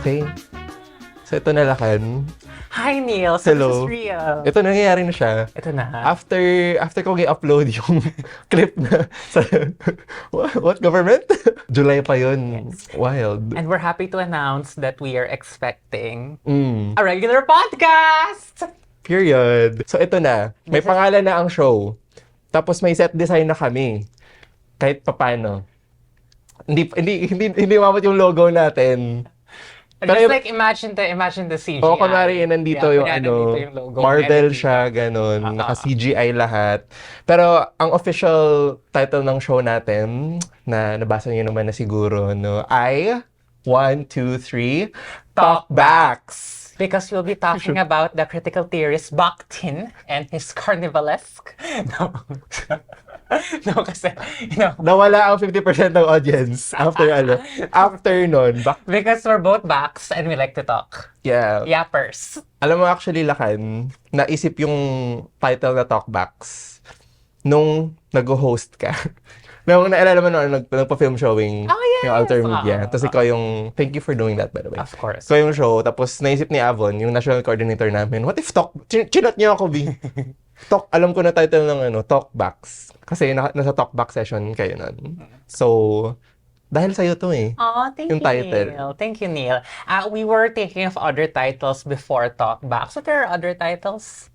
Okay. So, ito na Lakan. Hi, Neil. So Hello. this is real. Ito, nangyayari na siya. Ito na. After ko i-upload yung clip na sa... what government? July pa yun. Yes. Wild. And we're happy to announce that we are expecting Mm. a regular podcast! Period. So, ito na. May pangalan na ang show. Tapos may set design na kami. Kahit papano. Hindi umabot yung logo natin. Just Pero- like imagine the CGI. Oo, kunwari nandito yung nandito yung logo. Marvel siya, ganun. Naka-CGI lahat. Pero ang official title ng show natin, na nabasa niyo naman na siguro, no, ay 1, 2, 3, Talk BAKS! Because we'll be talking about the critical theorist Bakhtin and his carnivalesque. No. No, kasi, Nawala ang 50% ng audience after nun. because we're both backs and we like to talk. Yeah. Yappers. Alam mo actually, Lakan, naisip yung title na Talkbacks nung nag-host ka. Nung naalala mo nung nagpa-film showing yung Alter Media. Tapos ikaw yung, thank you for doing that by the way. Of course. So yung show, tapos naisip ni Avon, yung national coordinator namin, what if chinat niyo ako, B? Alam ko na title ng Talkbacks. Kasi nasa Talkback session kayo nun. So, dahil sa'yo to eh. Oh, thank Yung you, title. Neil. Thank you, Neil. We were thinking of other titles before Talkback. So there are other titles.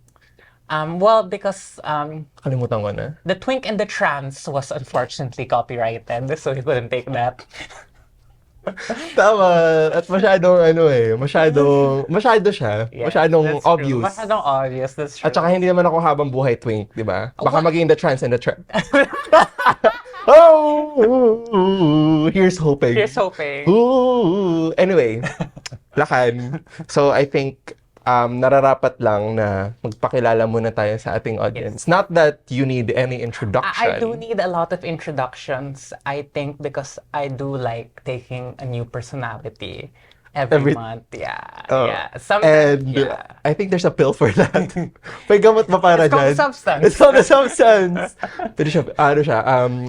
Well, because Kalimutan ko na. The Twink and the Trans was unfortunately copyrighted, so we couldn't take that. Tama. At masyado siya. Yes, Masyadong that's true. obvious. Masyadong obvious, that's true. At saka hindi naman ako habang buhay twink, di ba? Baka What? maging the trans and the trap. Oh! Here's hoping. Here's hoping. Ooh. Anyway, Lakan. So I think nararapat lang na magpakilala muna tayo sa ating audience. Not that you need any introduction. I do need a lot of introductions, I think, because I do like taking a new personality every month. Yeah. Yeah. Sometimes, And yeah. I think there's a pill for that. May gamot ba para It's called dyan? substance. It's called a substance. Pero siya,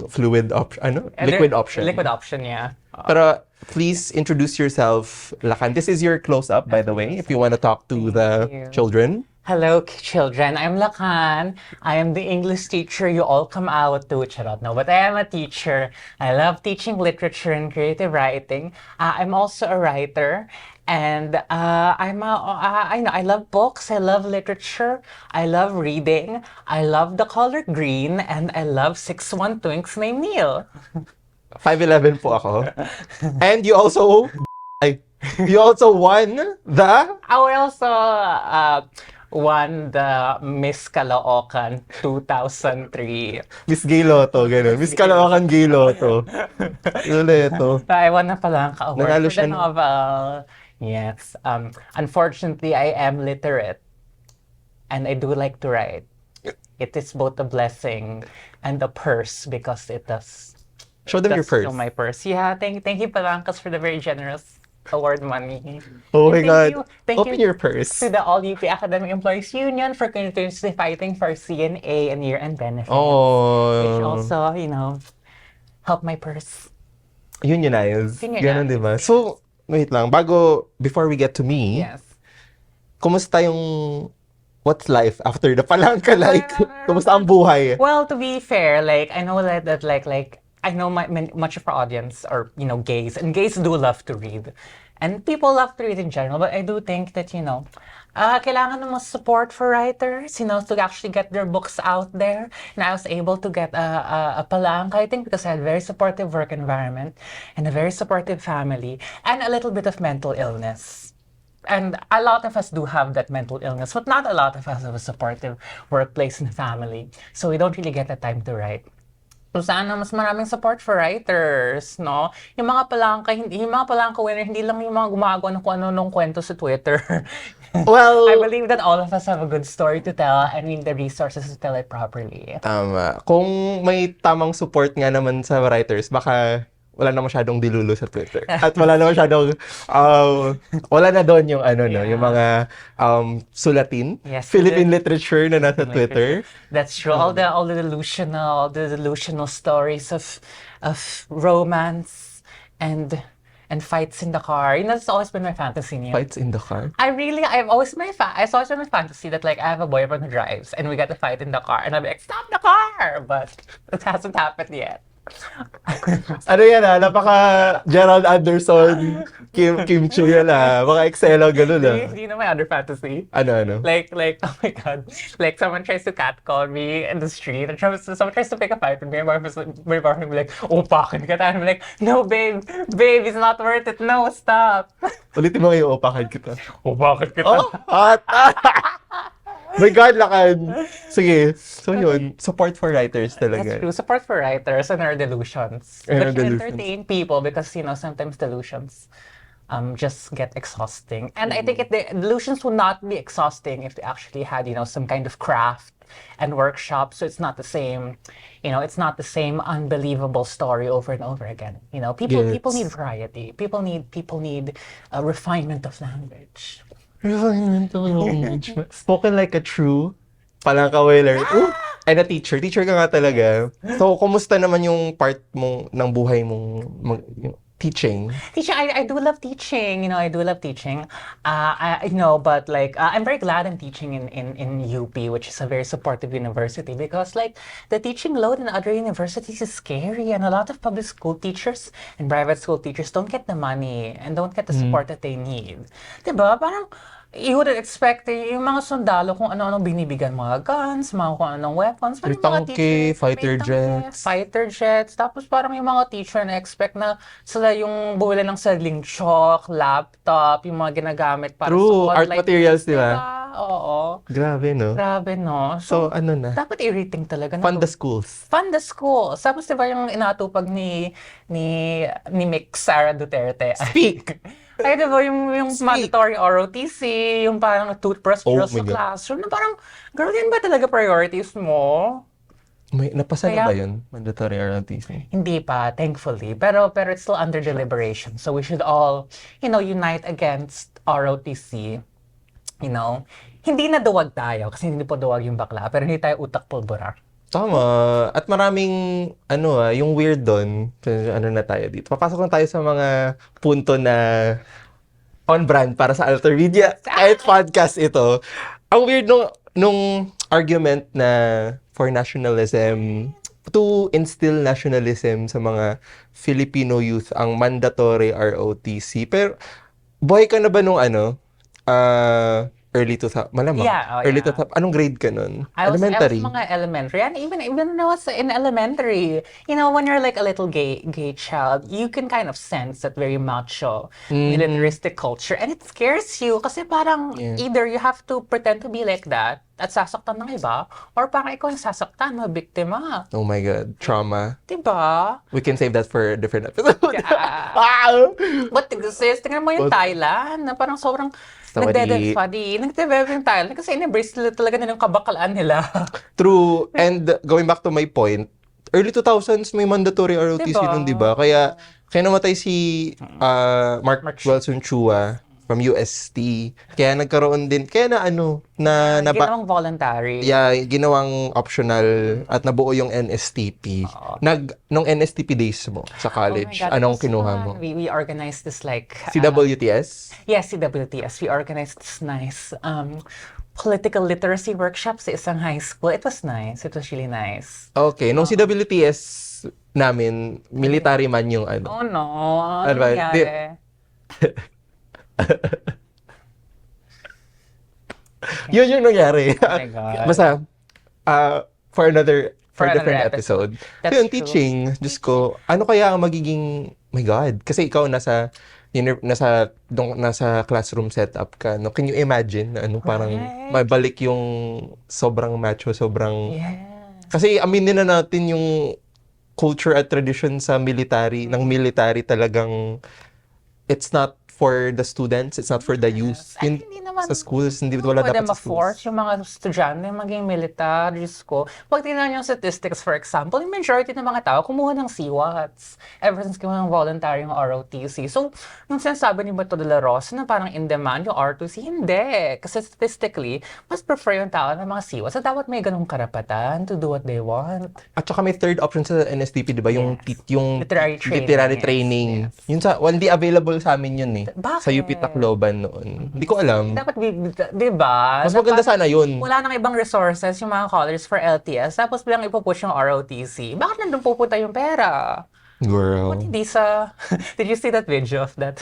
fluid option, liquid option. Liquid option, yeah. Pero please introduce yourself, Lakan. This is your close-up, by the way, if you want to talk to the you. children. Hello, children. I'm Lakan. I am the English teacher you all come out to. Charot, no, but I am a teacher. I love teaching literature and creative writing. I'm also a writer, and I love books. I love literature. I love reading. I love the color green, and I love 6'1" twinks named Neil. 5'11" po ako. And you also won the I also won the Miss Caloocan 2003. Miss Gay Lotto, gano'n. Miss Caloocan Gay Lotto. Ito. I won the Palanca Award Nanalo for siya the novel. Yes. Unfortunately, I am literate. And I do like to write. It is both a blessing and a curse because it does. Show them your does purse. show my purse. Yeah, thank you, Palancas, for the very generous award money. Oh my And God. Thank Open you your purse. to the All-UP Academic Employees Union for continuously fighting for CNA and year-end benefits. Which Oh. also, help my purse. Unionize. Unionize. Ganon, di ba? So, wait lang. Before we get to me, Yes. kumusta yung what's life after the Palanca? Like, kumusta ang buhay? Well, to be fair, I know that I know much of our audience are, gays, and gays do love to read. And people love to read in general, but I do think that, kailangan ng mas support for writers, to actually get their books out there. And I was able to get a Palanca, I think, because I had a very supportive work environment and a very supportive family and a little bit of mental illness. And a lot of us do have that mental illness, but not a lot of us have a supportive workplace and family. So we don't really get the time to write. So sana mas maraming support for writers, no? Yung mga Palanca winner, hindi lang yung mga gumagawa ng kung ano-anong kwento sa Twitter. Well, I believe that all of us have a good story to tell and we need the resources to tell it properly. tama. Kung may tamang support nga naman sa writers, baka wala na masyadong dilulo sa Twitter. At wala na masyadong, wala na doon yung yung mga sulatin, Yes, Philippine literature na nasa Twitter. That's true. All the delusional stories of romance and and fights in the car. You know, that's always been my fantasy. Fights in the car? I've always been it's always been my fantasy that like I have a boyfriend who drives and we get to fight in the car and I'm like, stop the car! But it hasn't happened yet. Ano yan napaka Gerald Anderson, Kim Chiu yan mga Excel, ganun Do you know my other fantasy? Ano? Like, oh my god. Like, someone tries to catcall me in the street and someone tries to pick a fight with me. My boyfriend will be like, upakan kita. And I'm like, no, babe, it's not worth it. No, stop. Ulitin mo yung upakan kita. Upakan kita. Oh, hot! My God, Lakan! Sige, so yun, support for writers talaga. That's true. Support for writers and our delusions. And our But delusions. entertain people because, you know, sometimes delusions just get exhausting. And I think the delusions would not be exhausting if they actually had, you know, some kind of craft and workshop. So it's not the same, you know, it's not the same unbelievable story over and over again. You know, people need variety. People need a refinement of language. Spoken like a true Palanca-winning. And a teacher. Teacher ka nga talaga. So, kumusta naman yung part mo ng buhay mong teaching? Teaching, I do love teaching. You know, I do love teaching. But like, I'm very glad I'm teaching in UP, which is a very supportive university, because like the teaching load in other universities is scary, and a lot of public school teachers and private school teachers don't get the money and don't get the support that they need. Diba? Parang, you wouldn't expect yung mga sundalo kung ano-ano binibigyan, mga guns, mga kung anong weapons. May tangke, fighter jets. Fighter jets. Tapos parang yung mga teacher na expect na sila yung bumili ng sariling chalk, laptop, yung mga ginagamit para True, sa art materials, di ba? Oo. Grabe, no? Grabe, no? So, ano na? Dapat i-rating talaga. Fund the schools. Fund the schools. Tapos diba yung inatupag ni Mick Sara Duterte? Speak! Ay, diba, yung mandatory ROTC, yung parang toothbrush drills sa God. classroom, na parang, girl, yan ba talaga priorities mo? Napasa na ba yun? Mandatory ROTC? Hindi pa, thankfully. Pero it's still under deliberation. So we should all, you know, unite against ROTC. You know, hindi na duwag tayo, kasi hindi po duwag yung bakla, pero hindi tayo utak pulbura. Tama. At maraming, yung weird doon, na tayo dito. Papasok na tayo sa mga punto na on-brand para sa Alter Media. Kahit podcast ito. Ang weird nung argument na for nationalism, to instill nationalism sa mga Filipino youth, ang mandatory ROTC. Pero, boy ka na ba nung early 2000, malamang. Yeah, early 2000. Anong grade ka nun? I was Elementary? mga elementary. And even when I was in elementary, you know, when you're like a little gay child, you can kind of sense that very macho, militaristic culture. And it scares you kasi parang either you have to pretend to be like that at sasaktan ng iba, or parang ikaw yung sasaktan, biktima. Oh my God. Trauma. Diba? We can save that for a different episode. But sis, tingnan mo yung Thailand, na parang sobrang nagde-develop yung Thailand kasi in-embrace talaga nila yung kabakalaan nila. True. And going back to my point, early 2000s may mandatory ROTC nun, diba? Kaya namatay si Mark Wilson Chua from UST. Kaya nagkaroon din, Ginawang voluntary. Yeah, ginawang optional at nabuo yung NSTP. Nung NSTP days mo sa college, God, anong kinuha mo? We organized this like... CWTS? Yes, CWTS. We organized this nice political literacy workshop sa isang high school. It was nice. It was really nice. Okay. Nung CWTS namin, military man yung Oh no. Ano ba? Nangyari? Yun yung nangyari. Oh my God. Basta, for a different episode. That's Yun, true. teaching, Diyos ko, ano kaya ang magiging, my God, kasi ikaw nasa classroom setup ka, no? Can you imagine na parang mabalik yung sobrang macho, sobrang... Yeah. Kasi aminin na natin yung culture at tradition sa military, ng military talagang it's not for the students, it's not for the youth. Ay, Yun, hindi naman. sa schools, hindi wala Pwede dapat sa ma-force schools. yung mga estudyante maging militar, Diyos ko. Pag tingnan yung statistics, for example, yung majority ng mga tao kumuha ng CWATs ever since kumuha ng voluntary yung ROTC. So, yung sinasabi ni Bato de la Rosa na parang in demand yung ROTC, hindi. Kasi statistically, mas prefer yung tao ng mga CWATs. So, dapat may ganung karapatan to do what they want. At saka may third option sa NSDP, di ba? Yung, yung Literary training. yes. Yun sa, well, hindi available sa amin yun eh. Bakit? Sa UP Tacloban noon. Hindi ko alam. Dapat, di ba? Mas maganda sana yun. Wala nang ibang resources yung mga colleges for LTS, tapos bilang ipupush yung ROTC. Bakit nandun pupunta yung pera? Girl. Ba't hindi sa... Did you see that video of that?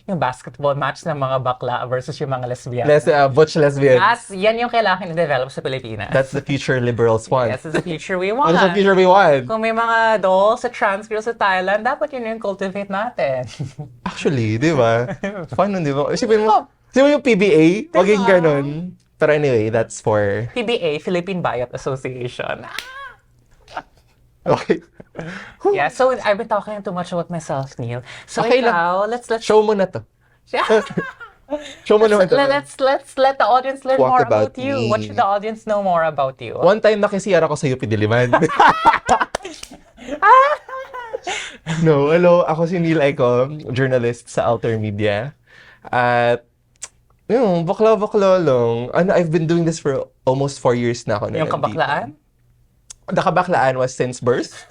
yung basketball match ng mga bakla versus yung mga lesbian? Butch lesbian. Yan yung kailangan i-develop sa Pilipinas. That's the future liberals want. Yes, it's the future we want. That's the future we want. Kung may mga dolls sa trans girls sa Thailand, dapat yun yung cultivate natin. Actually, di ba? Fun nun, di ba? Isipin mo yung PBA, maging ganun. Pero anyway, that's for... PBA, Philippine Bayot Association. Okay. Yeah, so I've been talking too much about myself, Neil. So Okay ikaw, let's Show mo na to. Show mo naman to. let's let the audience learn Talk more about about you. me. What should the audience know more about you? One time nakisiyar ako sa UP Diliman. No, hello. Ako si Neil Eco, journalist sa Alter Media. At, yun, bakla-bakla lang. I've been doing this for almost 4 years na ako. Yung kabaklaan? Nakabaklaan was since birth.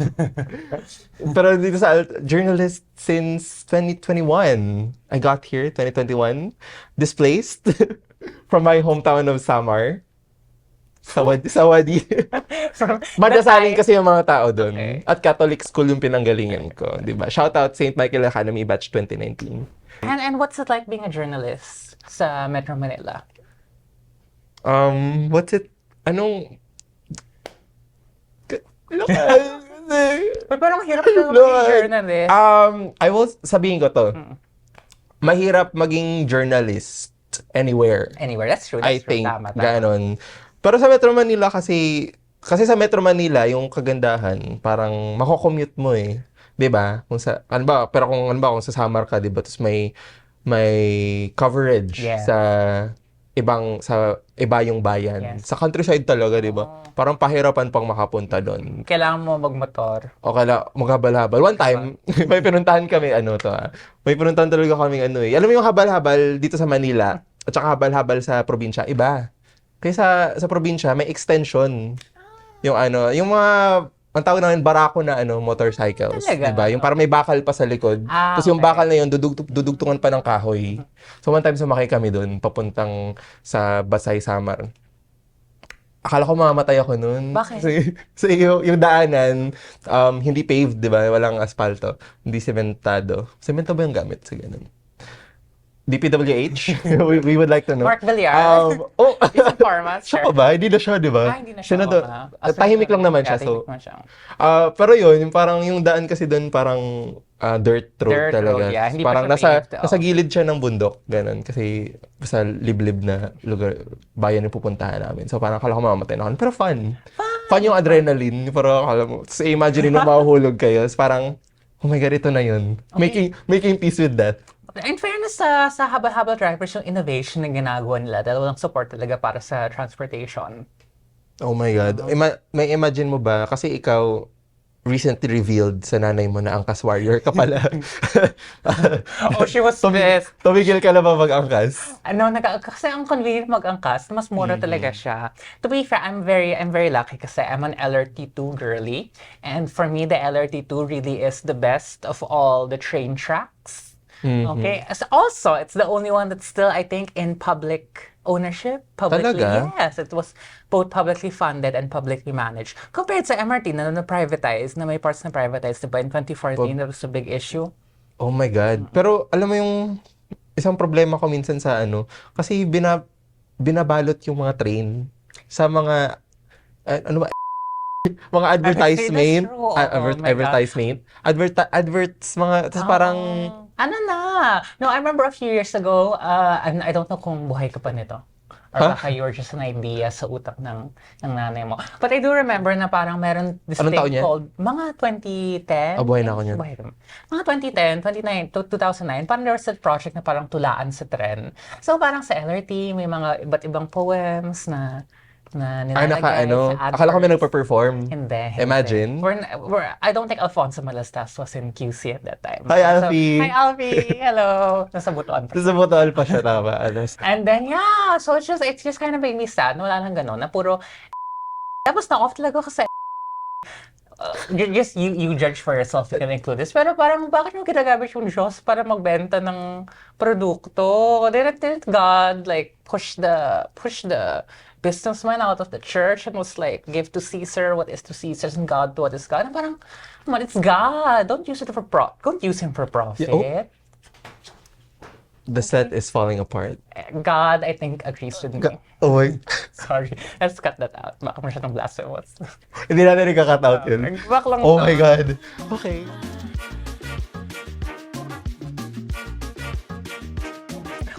Pero dito sa journalist since 2021. I got here 2021. Displaced from my hometown of Samar. Sawadi. Madasalin kasi yung mga tao doon. Okay. At Catholic school yung pinanggalingan ko. Diba? Shout out St. Michael Academy Batch 2019. And what's it like being a journalist sa Metro Manila? What's it? Anong... But parang hirap na maging journalist. I will sabihin ko to. Mahirap maging journalist anywhere. Anywhere, that's true. I think, Tama. ganon. Pero sa Metro Manila kasi sa Metro Manila, yung kagandahan, parang mako-commute mo eh. 'Di ba? Kung kung sa Samar ka, 'di ba? Tapos may coverage sa iba yung bayan. Yes. Sa countryside talaga, 'di ba? Parang pahirapan pang makapunta doon. Kailangan mo magmotor. O kala maghabal-habal. One time, may pinuntahan kami May pinuntahan talaga kami Alam mo yung habal-habal dito sa Manila at saka habal-habal sa probinsya, iba. Kaya sa probinsya may extension. Yung yung mga ang tawag namin barako na motorcycles, Talaga? 'di ba? Yung parang may bakal pa sa likod. Tapos yung Okay. bakal na yun dudugtungan pa ng kahoy. So one time sumakay kami doon papuntang sa Basay, Samar. Akala ko mamamatay ako noon. Bakit? Kasi yung daanan hindi paved, 'di ba? Walang asfalto, hindi sementado. Semento ba yung gamit sa ganun? DPWH? we would like to know. Mark Villar. Is it format? Siya pa ba? Hindi na siya, di ba? Hindi na siya. Tahimik lang naman siya. So, pero yun, yung daan kasi doon parang dirt road talaga. Road, yeah. Hindi Parang pa siya paved, nasa gilid siya ng bundok. Ganun. Kasi basta liblib na lugar, bayan yung pupuntahan namin. So parang akala ko mamamatay na ako. Pero fun. Fun yung adrenaline. Parang akala mo. So imagine nung mahuhulog kayo. So, parang, oh my God, ito na yun. Okay. Making peace with that. In fairness sa habal-habal drivers, yung innovation na ginagawa nila dahil walang support talaga para sa transportation. Oh my God. May imagine mo ba? Kasi ikaw, recently revealed sa nanay mo na angkas warrior ka pala. Oh, she was pissed. Tumigil ka na ba mag-angkas? Kasi ang convenient mag-angkas, mas mura talaga siya. To be fair, I'm very lucky kasi I'm an LRT2 girly. And for me, the LRT2 really is the best of all the train tracks. Okay? Also, it's the only one that's still, I think, in public ownership. Publicly, Talaga? yes. It was both publicly funded and publicly managed. Compared sa MRT na na-privatize, na may parts na privatized, diba? In 2014, that was a big issue. Oh my God. Pero alam mo yung isang problema ko minsan sa kasi binabalot yung mga train sa mga, mga advertisement. Adverts, mga, tapos parang, No, I remember a few years ago, I don't know kung buhay ka pa nito. Or baka you were just an idea sa utak ng nanay mo. But I do remember na parang meron this Anong taon thing niya? called, mga 2010. Buhay na ako niyan. Mga 2010, 2009, parang there was a project na parang tulaan sa tren. So parang sa LRT, may mga iba't ibang poems na nilalagay sa Akala ko may adverts. nagpa-perform. Hindi. Imagine. I don't think Alfonso Malastas was in QC at that time. Hi, Alfie. Hi, Alfie. Hello. Nasa butuan pa. Sa botol pa siya, tama. And then, yeah. So, it's just kind of made me sad. Wala nang ganun. Na puro, tapos na-off talaga kasi you judge for yourself, you can include this. Pero parang, bakit mo ginagamit yung Diyos para magbenta ng produkto? Didn't God, like, push the businessman out of the church and was like, give to Caesar what is to Caesar and God to what is God? And parang, come on, it's God. Don't use him for profit. Yeah, the set is falling apart. God, I think, agrees with me. Oh my. Sorry. Let's cut that out. Baka masyadong blasphemous. Hindi natin ika-cut out yun. Back lang Oh to. my God. Okay.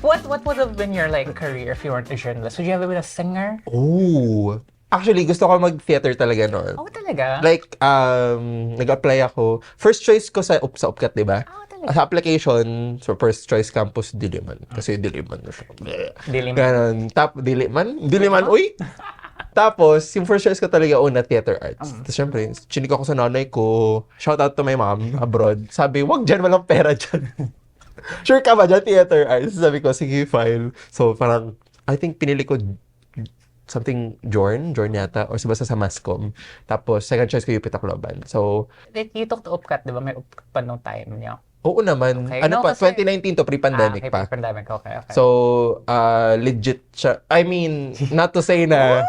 What would have been your like career if you weren't a journalist? Would you have been a singer? Oh. Actually, gusto ko mag-theater talaga noon. Oh, talaga? Like, nag-apply ako. First choice ko sa UPSAT, di ba? Oh, talaga? Sa application, so first choice campus, Diliman. Kasi Diliman na siya. Diliman. Ganon. Diliman, uy! Tapos, yung first choice ko talaga, una, theater arts. Tapos, syempre, chinik ako sa nanay ko. Shout out to my mom abroad. Sabi, wag dyan, walang pera dyan. Sure ka ba dyan, theater arts? Sabi ko, sige, file. So, parang, I think pinili ko something Jorn yata, or basta sa Mascom. Tapos, second choice ko UP Tacloban. So, You took the UPCAT, di ba? May UPCAT pa nung time niyo. oo naman. Okay. Ano No, pa, kasi- 2019 to, pre-pandemic Okay, pa. pandemic. Okay. So, legit siya. I mean, not to say na,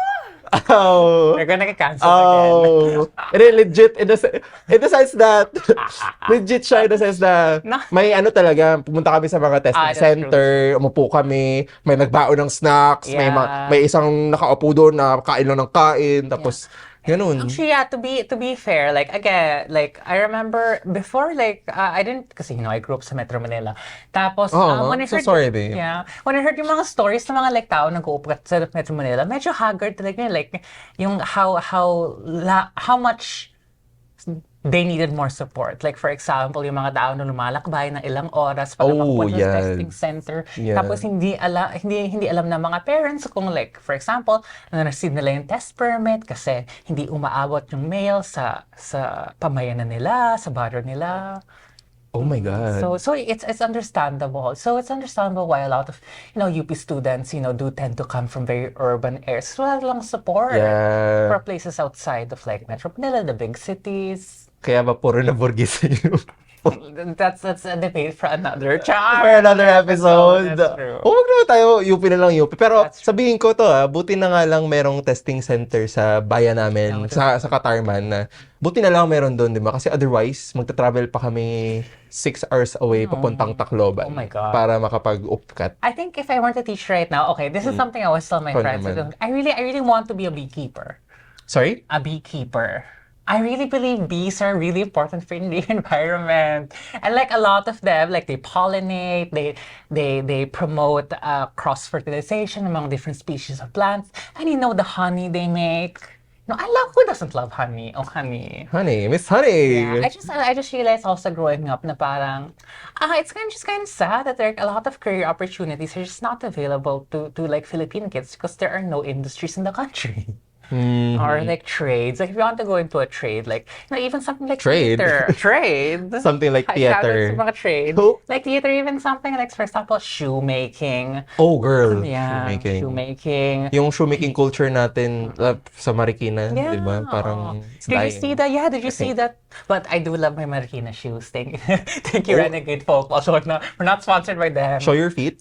oh, They're gonna get canceled again. legit in the sense that, legit siya in the sense na, No. may ano talaga, pumunta kami sa mga testing That's center, umupo kami, may nagbaon ng snacks, Yeah. may isang nakaupo doon na kain lang ng kain, tapos, ganun. Actually, yeah, to be fair, like, again, like, I remember before, like, I didn't, kasi, I grew up sa Metro Manila. Tapos, when I so heard, sorry, babe. yeah, when I heard yung mga stories ng mga, like, tao nag-uupat sa Metro Manila, medyo haggard talaga yun, like, yung how much they needed more support. Like, for example, yung mga tao na lumalakbay ng ilang oras para mapunta sa testing center. Yeah. Tapos, hindi alam ng mga parents kung, like, for example, na-receive nila yung test permit kasi hindi umaabot yung mail sa pamayanan nila, sa barrio nila. Oh my God. So it's understandable. So it's understandable why a lot of UP students do tend to come from very urban areas. Wala lang support Yeah. for places outside of like Metro Manila, the big cities. Kaya ba puro na burgis sa'yo? That's a debate for another char. For another episode. That's true. Huwag naman tayo, UP na lang UP. Pero That's true. sabihin ko to buti na nga lang merong testing center sa bayan namin, sa Katarman na buti na lang meron doon, di ba? Kasi otherwise, magta-travel pa kami 6 hours away papuntang Tacloban. Oh my God. Para makapag-upcat. I think if I were to teach right now, okay, this is something I always tell my Ikaw friends. naman. I really want to be a beekeeper. Sorry? A beekeeper. I really believe bees are really important for the environment. And like a lot of them, like they pollinate, they promote cross-fertilization among different species of plants. And the honey they make. Who doesn't love honey? Oh, honey. Honey, Miss Honey. Yeah, I just realized also growing up na parang, it's just kind of sad that there are a lot of career opportunities are just not available to like Filipino kids because there are no industries in the country. Or like trades. Like if you want to go into a trade, like even something like Trade? theater. Trade. Something like theater. Sa mga trade. Oh. Like theater, even something like, for example, shoemaking. Oh, girl. Yeah, shoemaking. Yung shoemaking culture natin sa Marikina, Yeah. di ba? Parang it's Did you dying. see that? Yeah, did you see that? But I do love my Marikina shoes. Thank you, Renegade Folk. Also, we're not sponsored by them. Show your feet.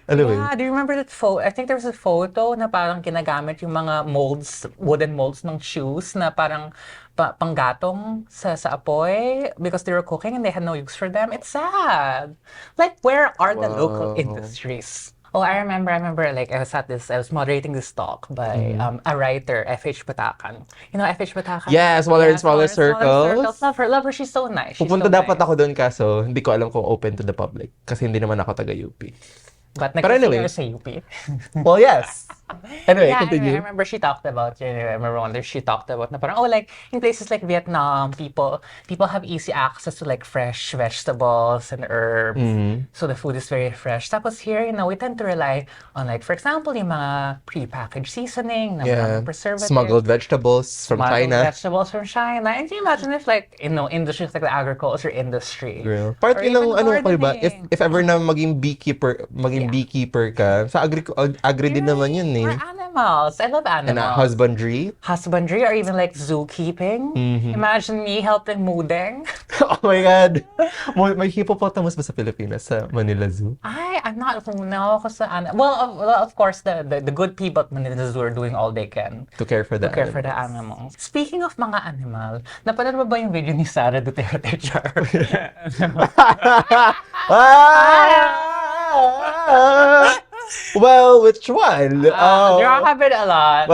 Anyway. Yeah, do you remember that photo? I think there was a photo na parang ginagamit yung mga molds, wooden molds ng shoes na parang panggatong sa apoy because they were cooking and they had no use for them. It's sad. Like, where are the local industries? Oh, I remember, like, I was moderating this talk by a writer, F.H. Batakan. You know F.H. Batakan? Yeah, smaller and smaller circles. Love her, she's so nice. Pupunta dapat ako doon kaso hindi ko alam kung open to the public kasi hindi naman ako taga UP. But Pero anyway. nag-senior sa UP. Well, yes. Anyway, Yeah, continue. I remember she talked about, I remember one day she talked about na parang, oh, like, in places like Vietnam, people have easy access to, like, fresh vegetables and herbs. So the food is very fresh. Tapos here, we tend to rely on, like, for example, yung mga pre-packaged seasoning, na maraming preservatives. Smuggled vegetables from China. Vegetables from China. And can you imagine if, like, industries like the agriculture industry. Real. Part or yun ng even ko ba? gardening. If ever na maging beekeeper ka, sa agri din naman yun Or eh. animals. I love animals. And husbandry. Husbandry or even like zookeeping. Imagine me helping mudeng. Oh my God! May hippopotamus ba sa Pilipinas sa Manila Zoo? I'm not no ako sa well, of course the good people at Manila Zoo are doing all they can To care for the animals. Speaking of mga animal, napanood mo ba yung video ni Sara Duterte Char? Well, which one? There have been a lot.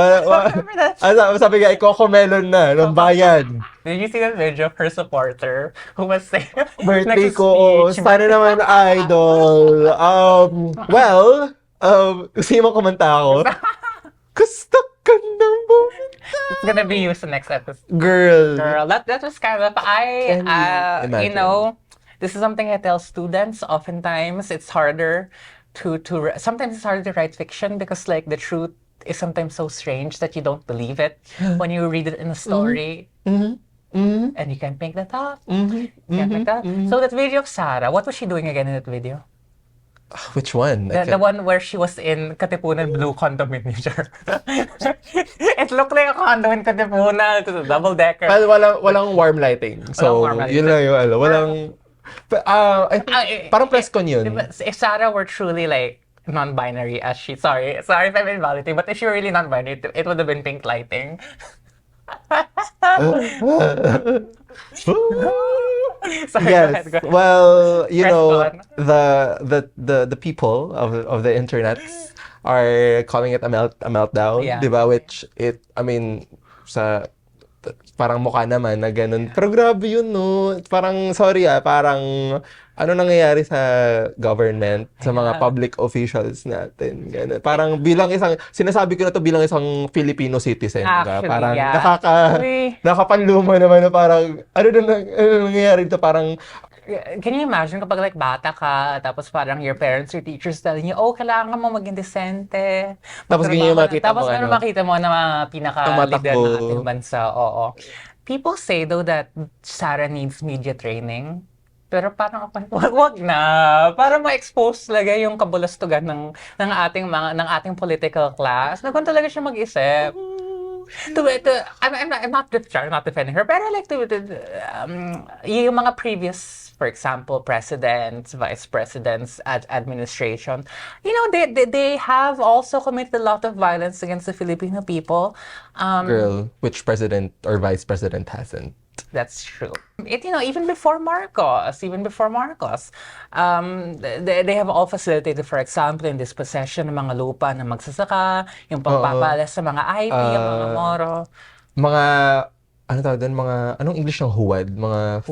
Sabi nga, iko-melon na ng bayan. Did you see that video of her supporter who was saying Birthday ko, sana naman idol. Gusto mo kumanta ako? Gusto ka ng bumenta. It's gonna be used in the next episode. Girl, that was kind of, imagine? This is something I tell students. Oftentimes, it's harder sometimes it's harder to write fiction because, like, the truth is sometimes so strange that you don't believe it when you read it in a story. And you can't make that up. You can't make that. So that video of Sarah, what was she doing again in that video? Which one? The one where she was in Katipunan Blue condominium. It looked like a condo in Katipunan. It was a double-decker. Well, walang warm lighting. So, yun lang yung walang... parang press con yun. If Sarah were truly, like, non-binary as she... Sorry if I'm invalidating, but if she were really non-binary, it would have been pink lighting. Sorry, Yes. go ahead. Well, Press the people of the internet are calling it a meltdown, Yeah. 'di ba? Which parang mukha naman na ganun. Pero grabe yun, no? Parang, sorry parang ano nangyayari sa government, sa mga public officials natin. Ganun. Parang sinasabi ko na to bilang isang Filipino citizen. Actually, parang yeah. nakapanluma naman na parang, ano nangyayari to? Parang, can you imagine kapag, like, bata ka, tapos parang your parents or teachers telling you, oh, kailangan mo maging desente. Tapos ganyan yung makita mo, tapos makita mo na mga pinaka-leader ng tumatakbo. ating bansa. Oo. People say, though, that Sarah needs media training. Pero parang wag na. Para ma-expose talaga yung kabulastugan ng ating political class. Na kung talaga siya mag-isip. I'm not defending her, pero like yung mga previous, for example, presidents, vice presidents, administration, they have also committed a lot of violence against the Filipino people. girl, which president or vice president hasn't? That's true. Even before Marcos, they have all facilitated, for example, in dispossession ng mga lupa ng magsasaka, yung pagpapalas sa mga IP, yung mga moro. Mga, ano tawag doon? Anong English ng huwad? Mga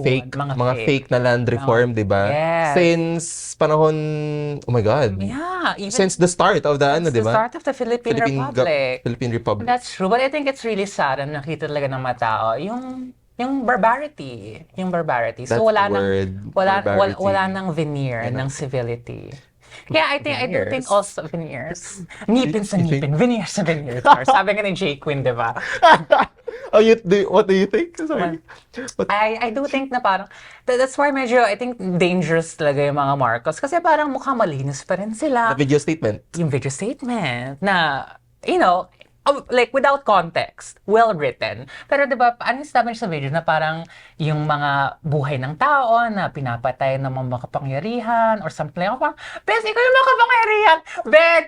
fake na land reform, di ba? Yes. Since panahon, oh my God. Yeah. Even Since the start of the, di ba? the start of the Philippine Republic. Philippine Republic. That's true. But I think it's really sad na nakita talaga ng mga tao yung barbarity. So That's the word, barbarity. wala nang veneer ng civility. Yeah, I do think also veneers. Ngipin sa ngipin, veneer sa veneer. Sabi nga ni J. Quinn, di ba? What do you think? Sorry. I do think na parang, that's why medyo, I think, dangerous talaga yung mga Marcos. Kasi parang mukhang malinis pa rin sila. The video statement. Yung video statement na, like, without context, well written. Pero 'di ba, ano yung sabi niya sa video na parang yung mga buhay ng tao na pinapatay ng mga makapangyarihan or something like that. Bes, ikaw yung makapangyarihan! Bet!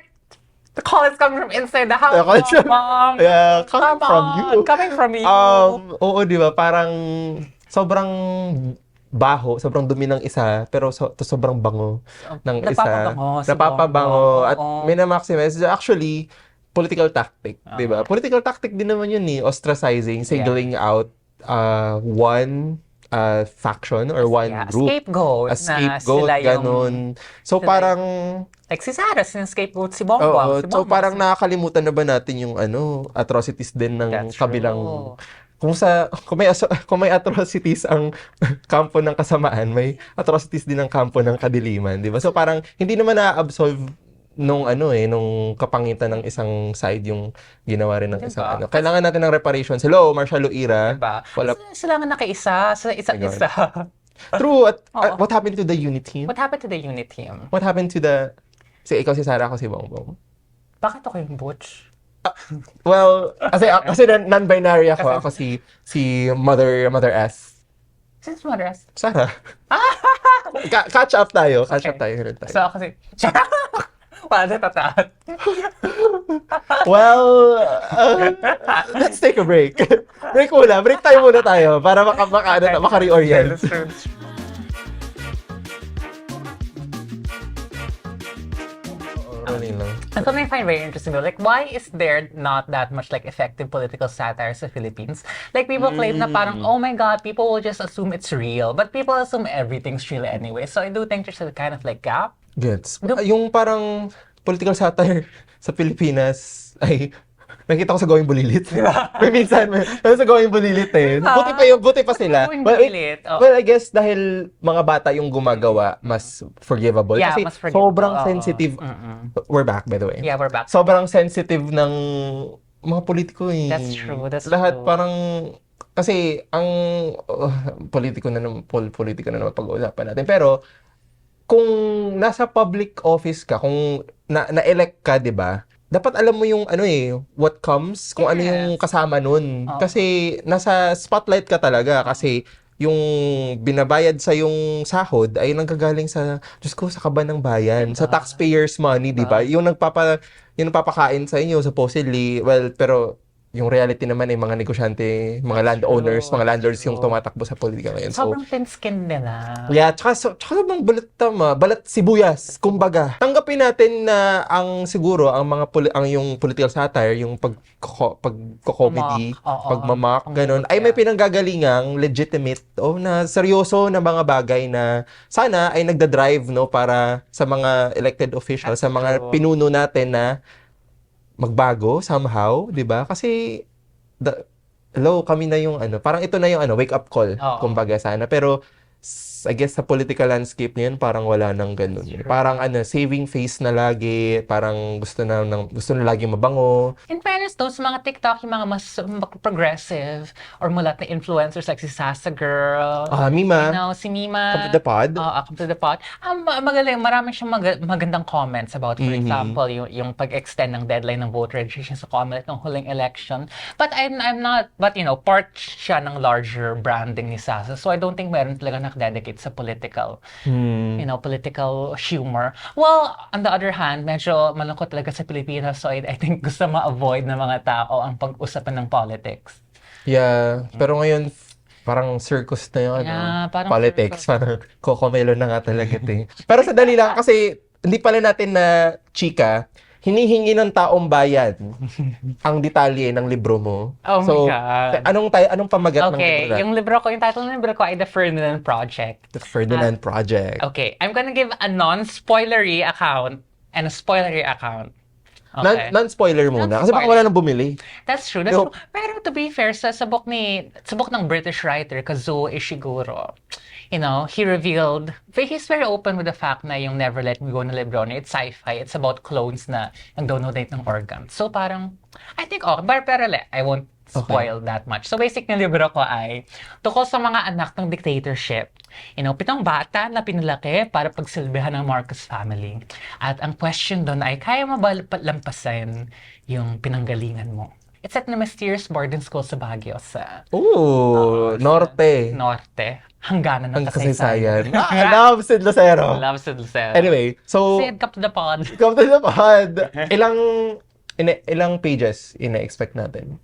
The call is coming from inside the house. Mom. Yeah, coming from you. Coming from you. Oo, 'di ba? Parang sobrang baho, sobrang dumi ng isa, pero sobrang bango ng isa. Napapabango. At mina-maximize. Actually, political tactic, di ba? Political tactic din naman yun ostracizing, singling out one faction or one group. Scapegoat. A scapegoat, na sila ganun. So parang... Like si Sarah, scapegoat si Bongbong. so parang nakakalimutan na ba natin yung atrocities din ng kabilang... Kung may atrocities ang kampo ng kasamaan, may atrocities din ang kampo ng kadiliman, di ba? So parang hindi naman na-absolve nung kapangitan ng isang side yung ginawa rin ng isang Kailangan natin ng reparations. Hello, Marshall Luira. Diba? Sila nga nakaisa, sa isa't isa. True. What happened to the unit team? What happened to the unit team? What happened to the... ikaw si Sarah, ako si Bongbong. Bakit ako yung butch? Well, kasi non-binary ako. Ako si Mother S. Since Mother S? Sarah. Catch up tayo. So ako si... Wala na tatat. Well, let's take a break. Break tayo muna tayo para maka-reorient. And something I find very interesting though, like why is there not that much like effective political satire sa Philippines? Like people claim na parang, oh my God, people will just assume it's real. But people assume everything's real anyway. So I do think there's a kind of like gap. Gets. Yung parang political satire sa Pilipinas ay nakita ko sa Going Bulilit. May minsan sa Going Bulilit eh. Buti pa sila. Well, I guess dahil mga bata yung gumagawa, mas forgivable. Yeah, kasi mas forgivable. Sobrang sensitive. We're back, by the way. Yeah, we're back. Sobrang sensitive ng mga politiko eh. That's true. Lahat parang kasi ang politiko na naman pag-uusapan natin. Pero kung nasa public office ka, kung na-elect ka, 'di ba? Dapat alam mo yung what comes, kung ano yung kasama nun. Kasi nasa spotlight ka talaga kasi yung binabayad sa yung sahod ay nanggagaling sa Diyos ko, sa kaban ng bayan, sa taxpayers' money, 'di ba? Yung nagpapakain sa inyo supposedly, well, pero yung reality naman ay mga negosyante, mga landowners, mga landlords yung tumatakbo sa politika ngayon. Sobrang thin-skinned nila. Yeah, tsaka bang balat sibuyas, kumbaga. Tanggapin natin na ang yung political satire, yung pagko-comedy, pagmamak, ganun, ay may pinanggagalingang legitimate na seryoso na mga bagay na sana ay nagda-drive para sa mga elected officials, sa mga pinuno natin na magbago somehow, 'di ba? Kasi kami na yung parang ito na yung wake up call, kumbaga sana. Pero I guess sa political landscape niyan parang wala nang ganun. Parang saving face na lagi, parang gusto na lagi mabango. In fairness though, sa mga TikTok, yung mga mas progressive or mulat na influencers like si Sasa Girl. Mima. Si Mima. Come to the pod. Come to the pod. Magaling, marami siyang magandang comments about, for example, yung pag-extend ng deadline ng voter registration sa COMELEC ng huling election. But I'm not, part siya ng larger branding ni Sasa. So I don't think meron talaga nakadedicate sa political, political humor. Well, on the other hand, medyo malungkot talaga sa Pilipinas. So I think gusto ma-avoid ng mga tao ang pag-usapan ng politics. Yeah, pero ngayon parang circus na yung politics. Parang kokomelo na nga talaga ito. Pero sa dali lang, kasi hindi pala natin na chika, hinihingi ng taong bayan ang detalye ng libro mo. Oh my God. Anong pamagat ng libro? Yung title ng libro ko ay The Ferdinand Project. The Ferdinand Project. Okay, I'm gonna give a non-spoilery account and a spoilery account. Okay. Non-spoiler muna. Kasi baka wala nang bumili. That's true. Pero to be fair, sa book ng British writer, Kazuo Ishiguro, he revealed, he's very open with the fact na yung Never Let Me Go na libro niya, it's sci-fi, it's about clones na nag-donate ng organs. So parang, I think, pero I won't spoil that much. So basic na libro ko ay tungkol sa mga anak ng dictatorship. 7 bata na pinalaki para pagsilbihan ng Marcos family. At ang question doon ay, kaya mo ba lampasan yung pinanggalingan mo? It's at the mysterious boarding school sa Baguio sa... Norte. Hangganan ng kasaysayan. Love Sid Lucero. Anyway, so... Sid, come to the pod. Ilang pages ina-expect natin?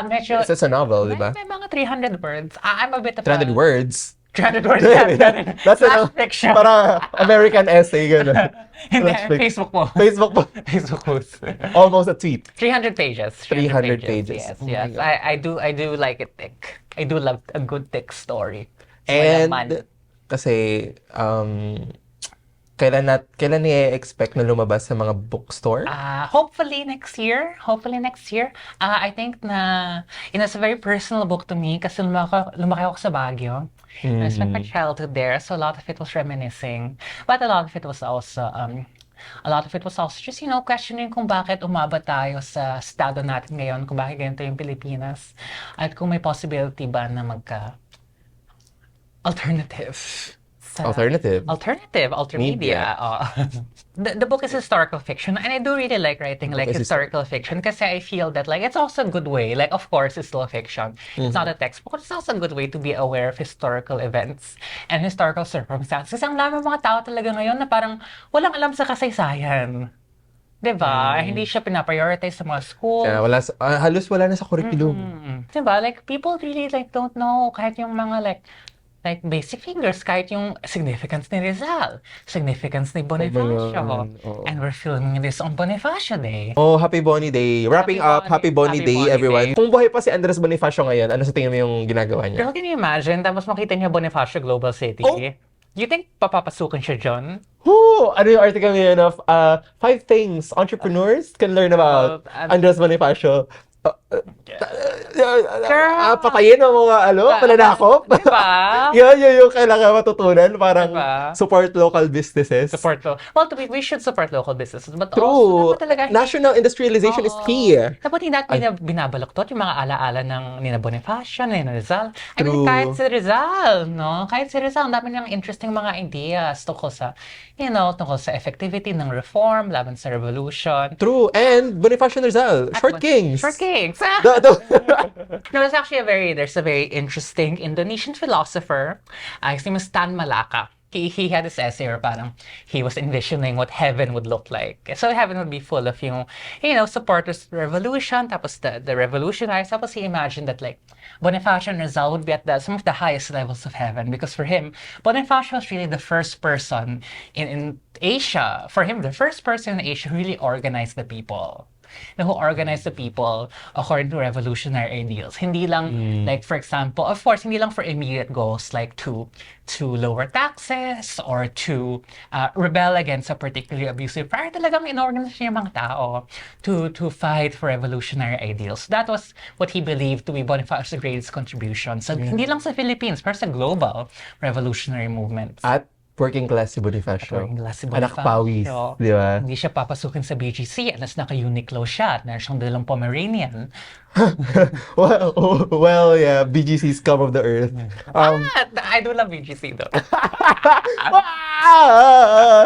Medyo... It's a novel, di ba? May mga 300 words. I'm a bit of 300 words? 300 words, yeah. That's fiction. Para American essay, gano'n. Hindi, Facebook po. Facebook post. Almost a tweet. 300 pages. 300 pages. Yes. I do like it thick. I do love a good thick story. And Malaman. kasi kailan i-expect na lumabas sa mga bookstore? Hopefully next year. Hopefully next year. I think na it's a very personal book to me kasi lumaki ako sa Baguio. And I spent my childhood there, so a lot of it was reminiscing. But a lot of it was also just, questioning kung bakit umabot tayo sa estado natin ngayon, kung bakit ganito yung Pilipinas, at kung may possibility ba na alternative. Alternative. Altermedia. The book is historical fiction, and I do really like writing like historical fiction kasi I feel that like it's also a good way. Like, of course, it's still a fiction. It's not a textbook. It's also a good way to be aware of historical events and historical circumstances. Kasi ang dami mga tao talaga ngayon na parang walang alam sa kasaysayan. Diba? Hindi siya pinaprioritize sa mga schools. Halos wala na sa curriculum. Diba? Like, people really like don't know kahit yung mga like basic figures, kahit yung significance ni Rizal, significance ni Bonifacio. And we're filming this on Bonifacio Day. Oh, Happy Boni Day. Wrapping up, Happy Boni Day, everyone. Kung buhay pa si Andres Bonifacio ngayon, ano sa tingin mo yung ginagawa niya? Girl, can you imagine? Tapos makita niya Bonifacio Global City. You think papapasukin siya dyan? Ano yung article ngayon of 5 things entrepreneurs can learn about Andres Bonifacio? Patayin ang mga pananakop. Diba? Yun yung kailangan matutunan. Parang support local businesses. Well, we should support local businesses. But True. also, talaga, national industrialization is key. Dapat hindi natin binabalaktot yung mga alaala ng Nina Bonifacio, Nina Rizal. I mean, kahit si Rizal, no? Kahit si Rizal, ang dami ng interesting mga ideas tungkol sa effectivity ng reform, laban sa revolution. True. And Bonifacio and Rizal, short kings. No, there's a very interesting Indonesian philosopher. His name is Stan Malaka. He had this essay where parang he was envisioning what heaven would look like. So heaven would be full of supporters of the revolution, tapos the revolutionaries. Tapos he imagined that like Bonifacio and Rizal would be at some of the highest levels of heaven, because for him, Bonifacio was really the first person in Asia. For him, the first person in Asia who really organized the people. Who organize the people according to revolutionary ideals. Hindi lang, like, for example, of course, hindi lang for immediate goals, like to lower taxes or to rebel against a particularly abusive power. Talagang inorganize niya yung mga tao to fight for revolutionary ideals. That was what he believed to be Bonifacio's greatest contribution. So, hindi lang sa Philippines, pero sa global revolutionary movements. At working class si Bonifacio. Anak pawis, di ba? Hindi siya papasukin sa BGC unless naka-Uniqlo siya at meron siyang dalang Pomeranian. well, yeah, BGC is scum of the earth. I do love BGC though.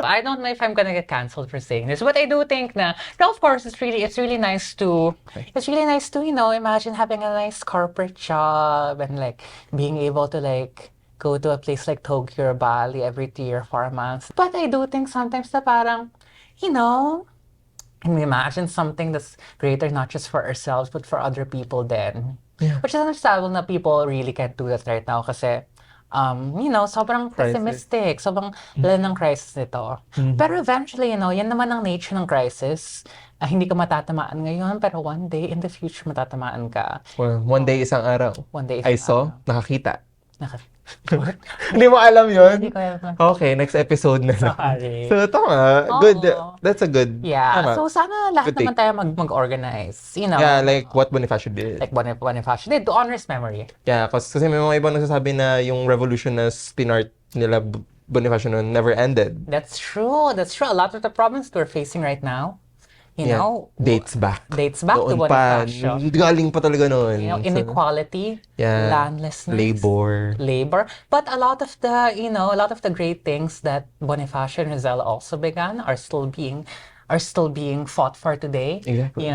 I don't know if I'm gonna get cancelled for saying this, but I do think na, no, of course, it's really nice to imagine having a nice corporate job and like being able to like go to a place like Tokyo or Bali every 3 or 4 months. But I do think sometimes na parang, and we imagine something that's greater not just for ourselves but for other people then. Yeah. Which is understandable na people really can't do that right now kasi, sobrang pessimistic, sobrang lala ng crisis nito. Pero eventually, yan naman ang nature ng crisis. Hindi ka matatamaan ngayon, pero one day in the future matatamaan ka. Well, one day isang araw. I saw, nakakita. Hindi mo alam yun? Hindi ko alam. Okay, next episode na. Sorry. So, tama. Good. That's a good. Yeah. Tama. So, sana lahat naman tayo mag-organize. Yeah, like what Bonifacio did. Like Bonifacio did, to honor his memory. Yeah, kasi may mga ibang nagsasabi na yung revolution na pinart nila Bonifacio noon never ended. That's true. A lot of the problems we're facing right now, dates back to Bonifacio. Galing pa talaga noon. Inequality, landlessness, labor. But a lot of the great things that Bonifacio and Rizal also began are still being fought for today. Exactly.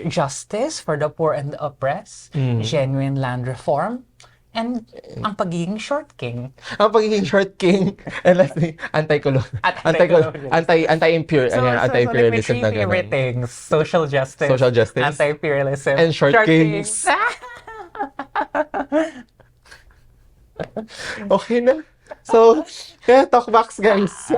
Justice for the poor and the oppressed, genuine land reform, and ang pagiging short king. Ang pagiging short king. And lastly, anti-imperialism na gano'n. Favorite things. Social justice. Anti-imperialism. And short kings. Okay na. So, talkbacks guys.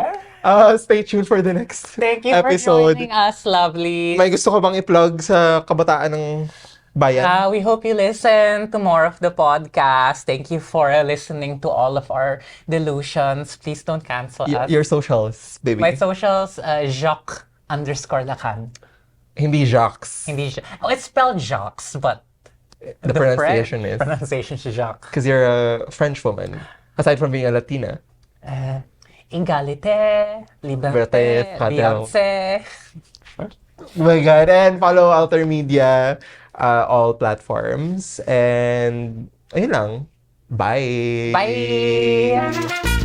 Stay tuned for the next Thank you episode. for joining us, lovely. May gusto ko bang i-plug sa kabataan ng Bayan. We hope you listen to more of the podcast. Thank you for listening to all of our delusions. Please don't cancel us. Your socials, baby. My socials, Jacques_Lakan. Hindi Jacques. Hindi it's spelled Jacques, but The pronunciation is. pronunciation is Jacques. Because you're a French woman. Aside from being a Latina. Égalité, Liberté, liberté, fraternité. Beyoncé. Oh my God. And follow Outer Media, all platforms. And, ayun lang. Bye! Bye!